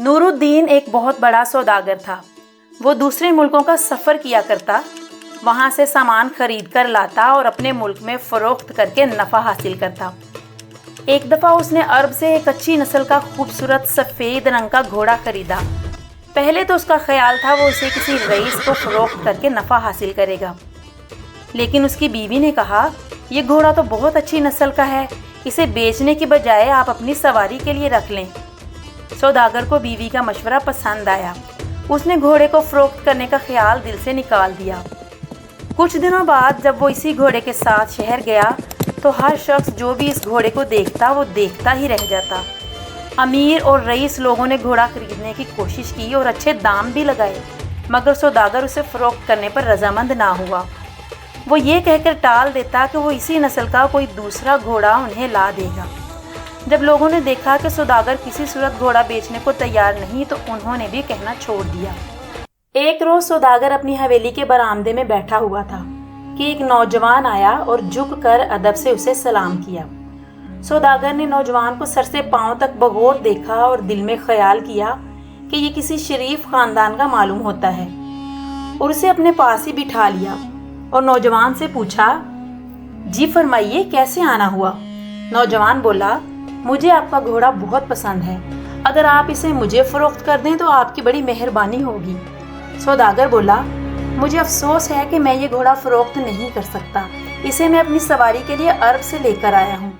نور الدین ایک بہت بڑا سوداگر تھا۔ وہ دوسرے ملکوں کا سفر کیا کرتا، وہاں سے سامان خرید کر لاتا اور اپنے ملک میں فروخت کر کے نفع حاصل کرتا۔ ایک دفعہ اس نے عرب سے ایک اچھی نسل کا خوبصورت سفید رنگ کا گھوڑا خریدا۔ پہلے تو اس کا خیال تھا وہ اسے کسی رئیس کو فروخت کر کے نفع حاصل کرے گا، لیکن اس کی بیوی نے کہا یہ گھوڑا تو بہت اچھی نسل کا ہے، اسے بیچنے کی بجائے آپ اپنی سواری کے لیے رکھ لیں۔ سوداگر کو بیوی کا مشورہ پسند آیا۔ اس نے گھوڑے کو فروخت کرنے کا خیال دل سے نکال دیا۔ کچھ دنوں بعد جب وہ اسی گھوڑے کے ساتھ شہر گیا تو ہر شخص جو بھی اس گھوڑے کو دیکھتا وہ دیکھتا ہی رہ جاتا۔ امیر اور رئیس لوگوں نے گھوڑا خریدنے کی کوشش کی اور اچھے دام بھی لگائے، مگر سوداگر اسے فروخت کرنے پر رضامند نہ ہوا۔ وہ یہ کہہ کر ٹال دیتا کہ وہ اسی نسل کا کوئی دوسرا گھوڑا انہیں لا دے گا۔ جب لوگوں نے دیکھا کہ سوداگر کسی صورت گھوڑا بیچنے کو تیار نہیں تو انہوں نے بھی کہنا چھوڑ دیا۔ ایک روز سوداگر اپنی حویلی کے برآمدے میں بیٹھا ہوا تھا کہ ایک نوجوان آیا اور جھک کر ادب سے اسے سلام کیا۔ سوداگر نے نوجوان کو سر سے پاؤں تک بغور دیکھا اور دل میں خیال کیا کہ یہ کسی شریف خاندان کا معلوم ہوتا ہے، اور اسے اپنے پاس ہی بٹھا لیا اور نوجوان سے پوچھا، جی فرمائیے کیسے آنا ہوا؟ نوجوان بولا، مجھے آپ کا گھوڑا بہت پسند ہے، اگر آپ اسے مجھے فروخت کر دیں تو آپ کی بڑی مہربانی ہوگی۔ سوداگر بولا، مجھے افسوس ہے کہ میں یہ گھوڑا فروخت نہیں کر سکتا، اسے میں اپنی سواری کے لیے عرب سے لے کر آیا ہوں،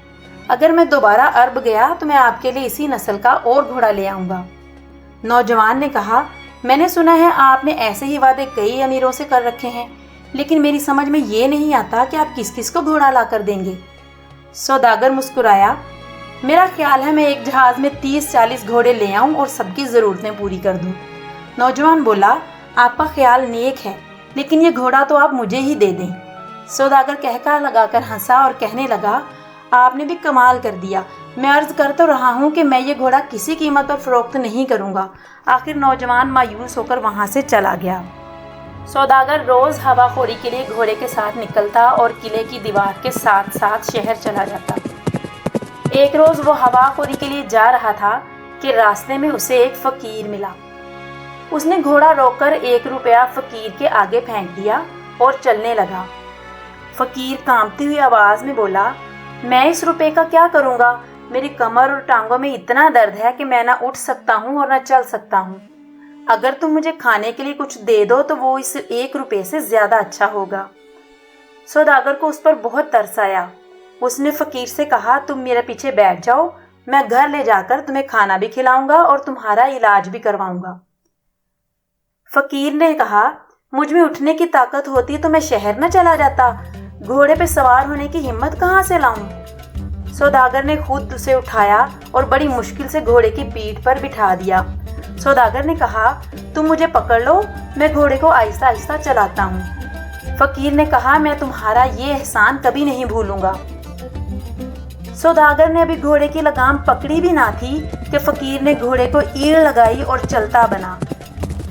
اگر میں دوبارہ عرب گیا تو میں آپ کے لیے اسی نسل کا اور گھوڑا لے آؤں گا۔ نوجوان نے کہا، میں نے سنا ہے آپ نے ایسے ہی وعدے کئی امیروں سے کر رکھے ہیں، لیکن میری سمجھ میں یہ نہیں آتا کہ آپ کس کس کو گھوڑا لا کر دیں گے۔ سوداگر مسکرایا، میرا خیال ہے میں ایک جہاز میں 30-40 گھوڑے لے آؤں اور سب کی ضرورتیں پوری کر دوں۔ نوجوان بولا، آپ کا خیال نیک ہے، لیکن یہ گھوڑا تو آپ مجھے ہی دے دیں۔ سوداگر کہکا لگا کر ہنسا اور کہنے لگا، آپ نے بھی کمال کر دیا، میں عرض کر تو رہا ہوں کہ میں یہ گھوڑا کسی قیمت پر فروخت نہیں کروں گا۔ آخر نوجوان مایوس ہو کر وہاں سے چلا گیا۔ سوداگر روز ہوا خوری کے لیے گھوڑے کے ساتھ نکلتا اور قلعے کی دیوار کے ساتھ ساتھ شہر چلا جاتا۔ ایک روز وہ ہوا خوری کے لیے جا رہا تھا کہ راستے میں اسے ایک فقیر ملا۔ اس نے گھوڑا روک کر 1 روپیہ فقیر کے آگے پھینک دیا اور چلنے لگا۔ فقیر کانپتی ہوئی آواز میں بولا، میں اس روپے کا کیا کروں گا؟ میری کمر اور ٹانگوں میں اتنا درد ہے کہ میں نہ اٹھ سکتا ہوں اور نہ چل سکتا ہوں۔ اگر تم مجھے کھانے کے لیے کچھ دے دو تو وہ اس 1 روپے سے زیادہ اچھا ہوگا۔ سوداگر کو اس پر بہت ترس آیا۔ اس نے فقیر سے کہا، تم میرے پیچھے بیٹھ جاؤ، میں گھر لے جا کر تمہیں کھانا بھی کھلاؤں گا اور تمہارا علاج بھی کرواؤں گا۔ فقیر نے کہا، مجھ میں اٹھنے کی طاقت ہوتی تو میں شہر نہ چلا جاتا، گھوڑے پہ سوار ہونے کی ہمت کہاں سے لاؤں؟ سوداگر نے خود اسے اٹھایا اور بڑی مشکل سے گھوڑے کی پیٹھ پر بٹھا دیا۔ سوداگر نے کہا، تم مجھے پکڑ لو، میں گھوڑے کو آہستہ آہستہ چلاتا ہوں۔ فقیر نے کہا، میں تمہارا یہ احسان کبھی نہیں بھولوں گا۔ سوداگر نے ابھی گھوڑے کی لگام پکڑی بھی نہ تھی کہ فقیر نے گھوڑے کو ایڑ لگائی اور چلتا بنا۔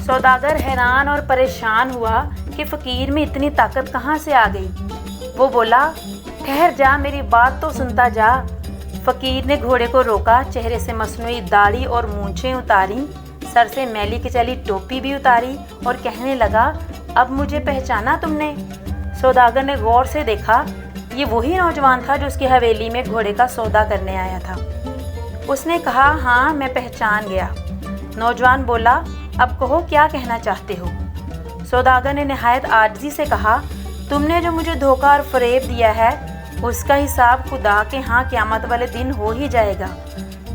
سوداگر حیران اور پریشان ہوا کہ فقیر میں اتنی طاقت کہاں سے آ گئی۔ وہ بولا، ٹھہر جا، میری بات تو سنتا جا۔ فقیر نے گھوڑے کو روکا، چہرے سے مصنوعی داڑھی اور مونچھیں اتاری، سر سے میلی کچیلی ٹوپی بھی اتاری اور کہنے لگا، اب مجھے پہچانا تم نے؟ سوداگر نے غور سے دیکھا، یہ وہی نوجوان تھا جو اس کی حویلی میں گھوڑے کا سودا کرنے آیا تھا۔ اس نے کہا، ہاں میں پہچان گیا۔ نوجوان بولا، اب کہو کیا کہنا چاہتے ہو؟ سوداگر نے نہایت عاجزی سے کہا، تم نے جو مجھے دھوکہ اور فریب دیا ہے اس کا حساب خدا کے ہاں قیامت والے دن ہو ہی جائے گا،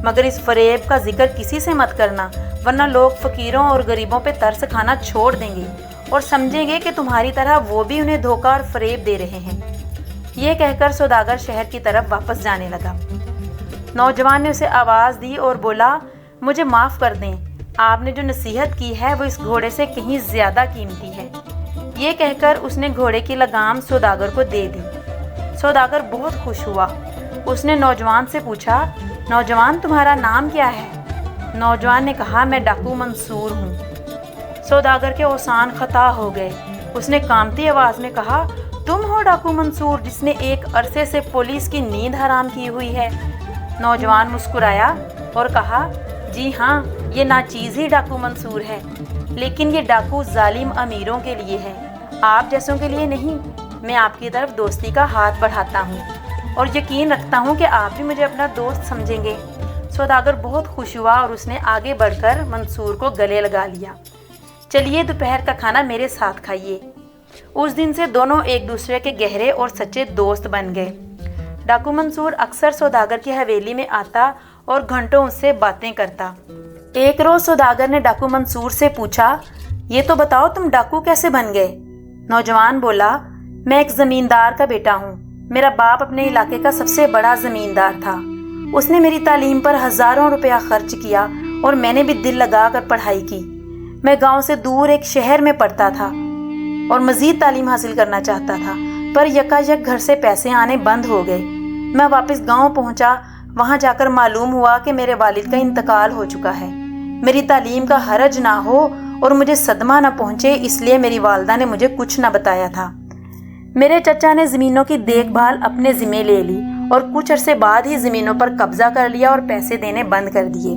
مگر اس فریب کا ذکر کسی سے مت کرنا، ورنہ لوگ فقیروں اور غریبوں پہ ترس کھانا چھوڑ دیں گے اور سمجھیں گے کہ تمہاری طرح وہ بھی انہیں دھوکہ اور فریب دے رہے ہیں۔ یہ کہہ کر سوداگر شہر کی طرف واپس جانے لگا۔ نوجوان نے اسے آواز دی اور بولا، مجھے معاف کر دیں، آپ نے جو نصیحت کی ہے وہ اس گھوڑے سے کہیں زیادہ قیمتی ہے۔ یہ کہہ کر اس نے گھوڑے کی لگام سوداگر کو دے دی۔ سوداگر بہت خوش ہوا۔ اس نے نوجوان سے پوچھا، نوجوان تمہارا نام کیا ہے؟ نوجوان نے کہا، میں ڈاکو منصور ہوں۔ سوداگر کے اوسان خطا ہو گئے۔ اس نے کانپتی آواز میں کہا، تم ہو ڈاکو منصور جس نے ایک عرصے سے پولیس کی نیند حرام کی ہوئی ہے؟ نوجوان مسکرایا اور کہا، جی ہاں، یہ ناچیز ہی ڈاکو منصور ہے، لیکن یہ ڈاکو ظالم امیروں کے لیے ہے، آپ جیسوں کے لیے نہیں۔ میں آپ کی طرف دوستی کا ہاتھ بڑھاتا ہوں اور یقین رکھتا ہوں کہ آپ بھی مجھے اپنا دوست سمجھیں گے۔ سوداگر بہت خوش ہوا اور اس نے آگے بڑھ کر منصور کو گلے لگا لیا۔ چلیے دوپہر کا کھانا میرے ساتھ کھائیے۔ اس دن سے دونوں ایک دوسرے کے گہرے اور سچے دوست بن گئے۔ ڈاکو منصور اکثر سوداگر کی حویلی میں آتا اور گھنٹوں اس سے باتیں کرتا۔ ایک روز سوداگر نے ڈاکو منصور سے پوچھا، یہ تو بتاؤ تم ڈاکو کیسے بن گئے؟ نوجوان بولا، میں ایک زمیندار کا بیٹا ہوں۔ میرا باپ اپنے علاقے کا سب سے بڑا زمیندار تھا۔ اس نے میری تعلیم پر ہزاروں روپیہ خرچ کیا اور میں نے بھی دل لگا کر پڑھائی کی۔ میں گاؤں سے دور ایک شہر میں پڑھتا تھا اور مزید تعلیم حاصل کرنا چاہتا تھا، پر یکا یک گھر سے پیسے آنے بند ہو گئے۔ میں واپس گاؤں پہنچا، وہاں جا کر معلوم ہوا کہ میرے والد کا انتقال ہو چکا ہے۔ میری تعلیم کا حرج نہ ہو اور مجھے صدمہ نہ پہنچے، اس لیے میری والدہ نے مجھے کچھ نہ بتایا تھا۔ میرے چچا نے زمینوں کی دیکھ بھال اپنے ذمے لے لی اور کچھ عرصے بعد ہی زمینوں پر قبضہ کر لیا اور پیسے دینے بند کر دیے۔